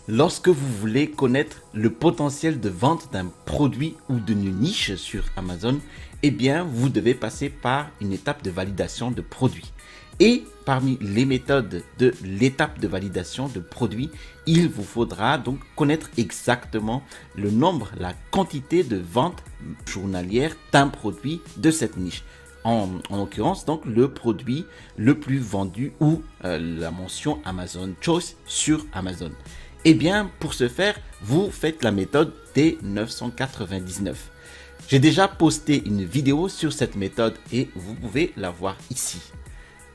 Lorsque vous voulez connaître le potentiel de vente d'un produit ou d'une niche sur Amazon, eh bien, vous devez passer par une étape de validation de produit. Et parmi les méthodes de l'étape de validation de produit, il vous faudra donc connaître exactement le nombre, la quantité de ventes journalières d'un produit de cette niche. En l'occurrence, donc le produit le plus vendu ou la mention Amazon Choice sur Amazon. Eh bien, pour ce faire, vous faites la méthode des 999. J'ai déjà posté une vidéo sur cette méthode et vous pouvez la voir ici.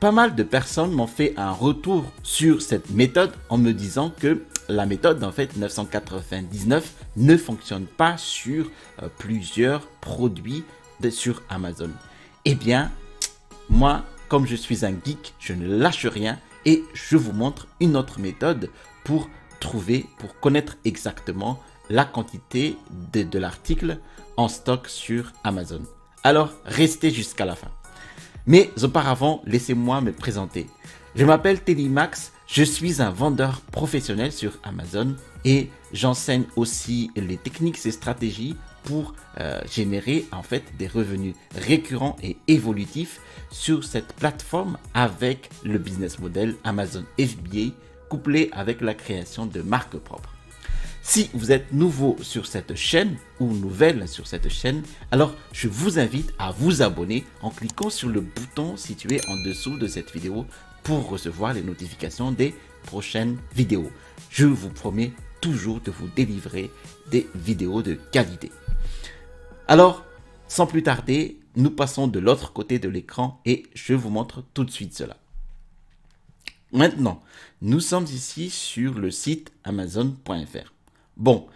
Pas mal de personnes m'ont fait un retour sur cette méthode en me disant que la méthode en fait 999 ne fonctionne pas sur plusieurs produits sur Amazon. Eh bien, moi, comme je suis un geek, je ne lâche rien et je vous montre une autre méthode pour connaître exactement la quantité de l'article en stock sur Amazon. Alors, restez jusqu'à la fin. Mais auparavant, laissez-moi me présenter. Je m'appelle Télimax, je suis un vendeur professionnel sur Amazon et j'enseigne aussi les techniques et stratégies pour générer en fait des revenus récurrents et évolutifs sur cette plateforme avec le business model Amazon FBA couplé avec la création de marques propres. Si vous êtes nouveau sur cette chaîne ou nouvelle sur cette chaîne, alors je vous invite à vous abonner en cliquant sur le bouton situé en dessous de cette vidéo pour recevoir les notifications des prochaines vidéos. Je vous promets toujours de vous délivrer des vidéos de qualité. Alors, sans plus tarder, nous passons de l'autre côté de l'écran et je vous montre tout de suite cela. Maintenant, nous sommes ici sur le site amazon.fr. Bon,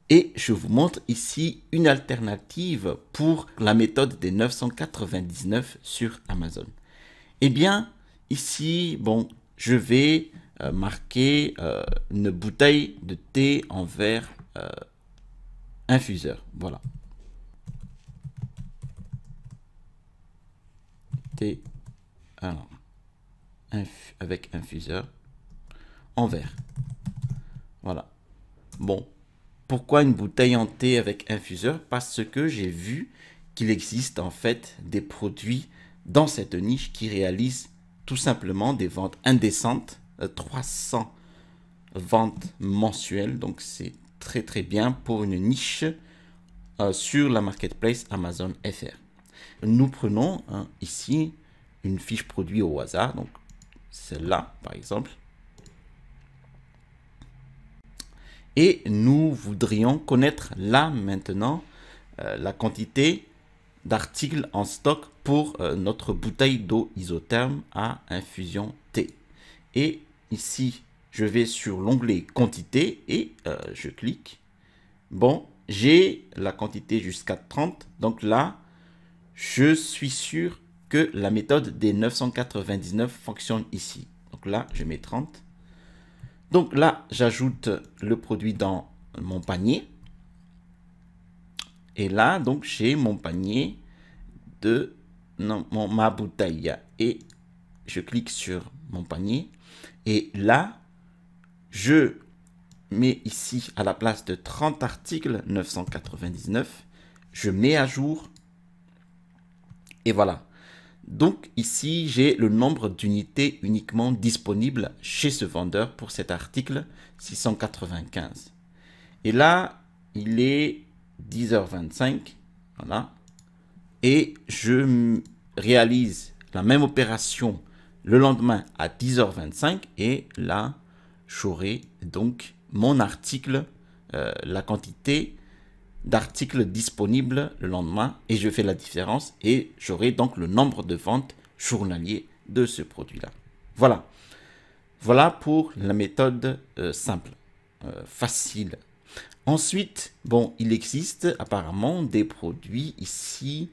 et je vous montre ici une alternative pour la méthode des 999 sur Amazon. Eh bien, ici, bon, je vais marquer une bouteille de thé en verre infuseur. Voilà. Thé alors, avec infuseur en verre. Voilà. Bon, pourquoi une bouteille en thé avec infuseur? Parce que j'ai vu qu'il existe en fait des produits dans cette niche qui réalisent tout simplement des ventes indécentes, 300 ventes mensuelles, donc c'est très bien pour une niche sur la marketplace Amazon FR. Nous prenons ici une fiche produit au hasard, donc celle-là par exemple. Et nous voudrions connaître là maintenant la quantité d'articles en stock pour notre bouteille d'eau isotherme à infusion thé. Et ici, je vais sur l'onglet quantité et je clique. Bon, j'ai la quantité jusqu'à 30. Donc là, je suis sûr que la méthode des 999 fonctionne ici. Donc là, je mets 30. Donc là, j'ajoute le produit dans mon panier. Et là, donc, j'ai mon panier de ma bouteille. Et je clique sur mon panier. Et là, je mets ici à la place de 30 articles, 999. Je mets à jour. Et voilà. Donc ici, j'ai le nombre d'unités uniquement disponibles chez ce vendeur pour cet article, 695. Et là, il est 10h25. Voilà. Et je réalise la même opération le lendemain à 10h25. Et là, j'aurai donc mon article, la quantité d'articles disponibles le lendemain et je fais la différence et j'aurai donc le nombre de ventes journaliers de ce produit là. Voilà pour la méthode simple, facile. Ensuite, bon, il existe apparemment des produits ici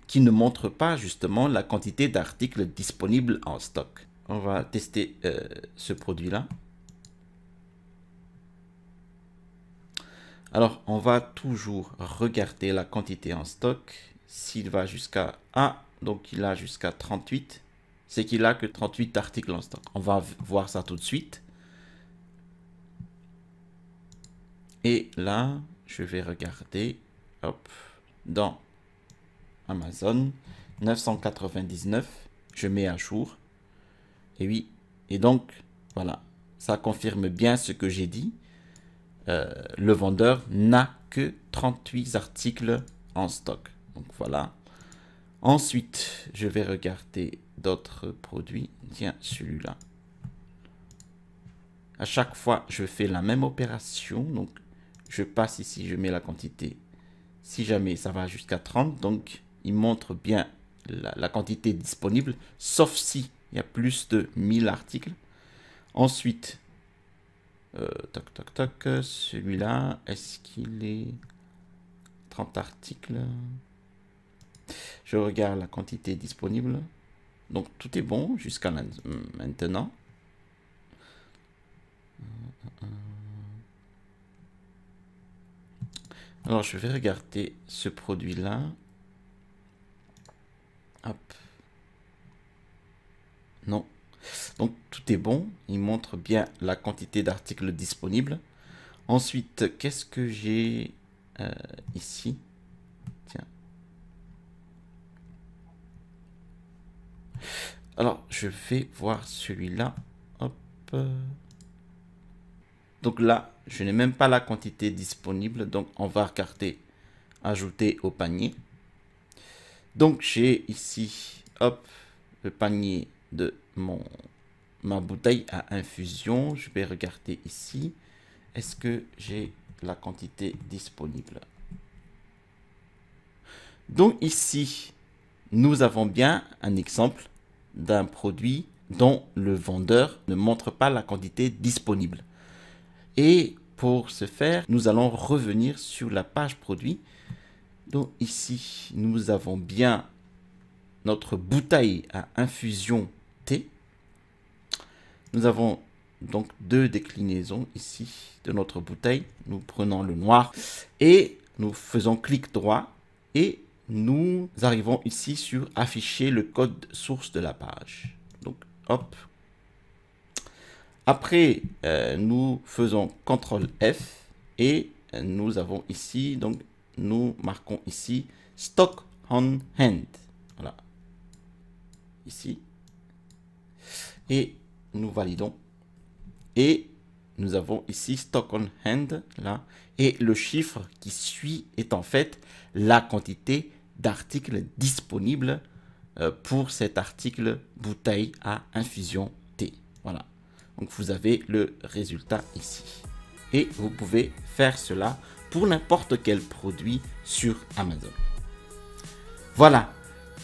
qui ne montrent pas justement la quantité d'articles disponibles en stock. On va tester ce produit là. Alors, on va toujours regarder la quantité en stock. S'il va jusqu'à A, donc il a jusqu'à 38, c'est qu'il a que 38 articles en stock. On va voir ça tout de suite. Et là, je vais regarder, hop, dans Amazon, 999, je mets à jour. Et oui, et donc, voilà, ça confirme bien ce que j'ai dit. Le vendeur n'a que 38 articles en stock. Donc voilà. Ensuite, je vais regarder d'autres produits. Tiens, celui-là. À chaque fois, je fais la même opération. Donc, je passe ici, je mets la quantité. Si jamais ça va jusqu'à 30, donc il montre bien la quantité disponible, sauf si il y a plus de 1000 articles. Ensuite, toc, toc, toc, celui-là, est-ce qu'il est 30 articles? Je regarde la quantité disponible. Donc, tout est bon jusqu'à maintenant. Alors, je vais regarder ce produit-là. Hop. Non. Donc, tout est bon. Il montre bien la quantité d'articles disponibles. Ensuite, qu'est-ce que j'ai ici? Tiens. Alors, je vais voir celui-là. Hop. Donc là, je n'ai même pas la quantité disponible. Donc, on va regarder ajouter au panier. Donc, j'ai ici, hop, le panier de ma bouteille à infusion. Je vais regarder ici. Est-ce que j'ai la quantité disponible? Donc ici, nous avons bien un exemple d'un produit dont le vendeur ne montre pas la quantité disponible. Et pour ce faire, nous allons revenir sur la page produit. Donc ici, nous avons bien notre bouteille à infusion thé. Nous avons donc deux déclinaisons ici de notre bouteille. Nous prenons le noir et nous faisons clic droit et nous arrivons ici sur afficher le code source de la page. Donc hop. Après, nous faisons CTRL F et nous avons ici, donc nous marquons ici Stock on Hand. Voilà. Ici. Et nous validons. Et nous avons ici Stock on Hand, là. Et le chiffre qui suit est en fait la quantité d'articles disponibles pour cet article bouteille à infusion thé. Voilà. Donc vous avez le résultat ici. Et vous pouvez faire cela pour n'importe quel produit sur Amazon. Voilà.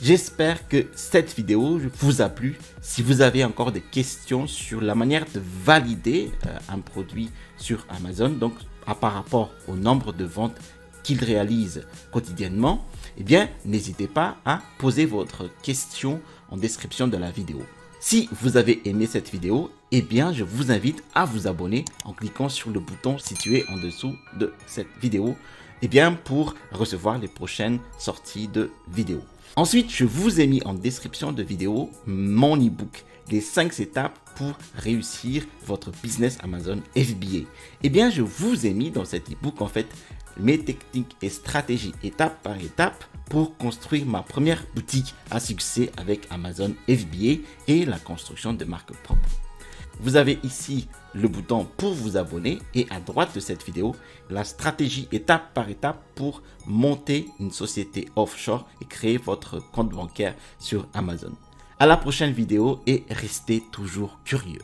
J'espère que cette vidéo vous a plu. Si vous avez encore des questions sur la manière de valider un produit sur Amazon, donc par rapport au nombre de ventes qu'il réalise quotidiennement, eh bien, n'hésitez pas à poser votre question en description de la vidéo. Si vous avez aimé cette vidéo, eh bien, je vous invite à vous abonner en cliquant sur le bouton situé en dessous de cette vidéo, eh bien, pour recevoir les prochaines sorties de vidéos. Ensuite, je vous ai mis en description de vidéo mon e-book, les 5 étapes pour réussir votre business Amazon FBA. Eh bien, je vous ai mis dans cet e-book, en fait, mes techniques et stratégies étape par étape pour construire ma première boutique à succès avec Amazon FBA et la construction de marques propres. Vous avez ici le bouton pour vous abonner et à droite de cette vidéo, la stratégie étape par étape pour monter une société offshore et créer votre compte bancaire sur Amazon. À la prochaine vidéo et restez toujours curieux.